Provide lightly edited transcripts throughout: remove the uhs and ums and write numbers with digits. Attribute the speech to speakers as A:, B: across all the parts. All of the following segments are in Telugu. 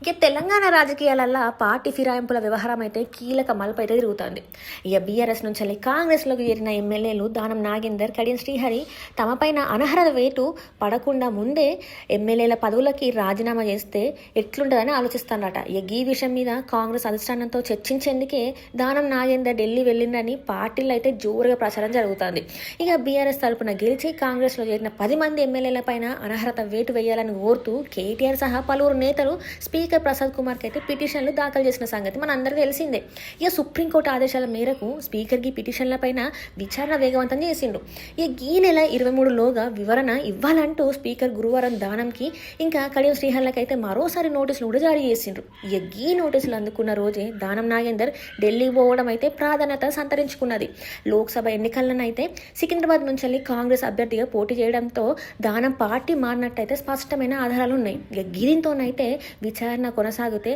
A: ఇక తెలంగాణ రాజకీయాలల్లో పార్టీ ఫిరాయింపుల వ్యవహారం అయితే కీలక మలుపు అయితే తిరుగుతోంది. ఇక బీఆర్ఎస్ నుంచి వెళ్ళి కాంగ్రెస్లోకి చేరిన ఎమ్మెల్యేలు దానం నాగేందర్, కడియం శ్రీహరి తమపైన అనర్హత వేటు పడకుండా ముందే ఎమ్మెల్యేల పదవులకి రాజీనామా చేస్తే ఎట్లుంటుందని ఆలోచిస్తారట. ఇక ఈ విషయం మీద కాంగ్రెస్ అధిష్టానంతో చర్చించేందుకే దానం నాగేందర్ ఢిల్లీ వెళ్ళిందని పార్టీలో అయితే జోరుగా ప్రచారం జరుగుతోంది. ఇక బీఆర్ఎస్ తరపున గెలిచి కాంగ్రెస్లో చేరిన 10 మంది ఎమ్మెల్యేల పైన అనర్హత వేటు వేయాలని కోరుతూ కేటీఆర్ సహా పలువురు నేతలు స్పీకర్ ప్రసాద్ కుమార్కి అయితే పిటిషన్లు దాఖలు చేసిన సంగతి మన అందరికీ తెలిసిందే. ఇక సుప్రీంకోర్టు ఆదేశాల మేరకు స్పీకర్కి పిటిషన్ల పైన విచారణ వేగవంతం చేసిండు. ఇక ఈ నెల 23లోగా వివరణ ఇవ్వాలంటూ స్పీకర్ గురువారం దానంకి ఇంకా కడియం శ్రీహర్లకి అయితే మరోసారి నోటీసులు కూడా జారీ చేసిండ్రు. ఇక ఈ నోటీసులు అందుకున్న రోజే దానం నాగేందర్ ఢిల్లీ పోవడం అయితే ప్రాధాన్యత సంతరించుకున్నది. లోక్సభ ఎన్నికలనైతే సికింద్రాబాద్ నుంచి వెళ్ళి కాంగ్రెస్ అభ్యర్థిగా పోటీ చేయడంతో దానం పార్టీ మారినట్టయితే స్పష్టమైన ఆధారాలు ఉన్నాయి. ఇక దీంతోనైతే విచారణ కొనసాగితే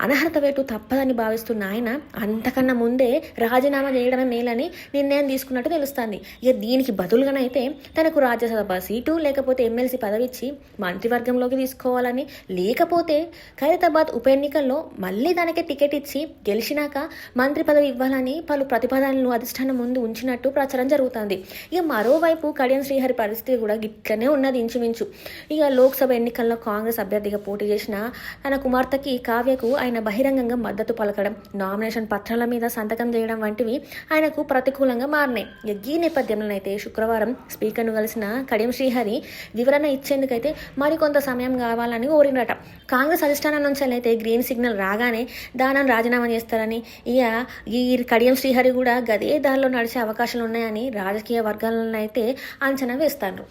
A: అనర్హత వేటు తప్పదని భావిస్తున్న ఆయన అంతకన్నా ముందే రాజీనామా చేయడమే మేలని నిర్ణయం తీసుకున్నట్టు తెలుస్తుంది. ఇక దీనికి బదులుగానైతే తనకు రాజ్యసభ సీటు లేకపోతే ఎమ్మెల్సీ పదవి ఇచ్చి మంత్రివర్గంలోకి తీసుకోవాలని, లేకపోతే ఖైరతాబాద్ ఉప ఎన్నికల్లో మళ్ళీ తనకి టికెట్ ఇచ్చి గెలిచినాక మంత్రి పదవి ఇవ్వాలని పలు ప్రతిపాదనలు అధిష్టానం ముందు ఉంచినట్టు ప్రచారం జరుగుతుంది. ఇక మరోవైపు కడియం శ్రీహరి పరిస్థితి కూడా గిట్లనే ఉన్నది ఇంచుమించు. ఇక లోక్సభ ఎన్నికల్లో కాంగ్రెస్ అభ్యర్థిగా పోటీ చేసిన తన కుమార్తెకి కావ్యకు ఆయన బహిరంగంగా మద్దతు పలకడం, నామినేషన్ పత్రాల మీద సంతకం చేయడం వంటివి ఆయనకు ప్రతికూలంగా మారినాయి. ఈ నేపథ్యంలోనైతే శుక్రవారం స్పీకర్ను కలిసిన కడియం శ్రీహరి వివరణ ఇచ్చేందుకైతే మరికొంత సమయం కావాలని కోరినట. కాంగ్రెస్ అధిష్టానం నుంచి అయితే గ్రీన్ సిగ్నల్ రాగానే దానం రాజీనామా చేస్తారని, ఇక ఈ కడియం శ్రీహరి కూడా గదే దారిలో నడిచే అవకాశాలు ఉన్నాయని రాజకీయ వర్గాలను అయితే అంచనా వేస్తారు.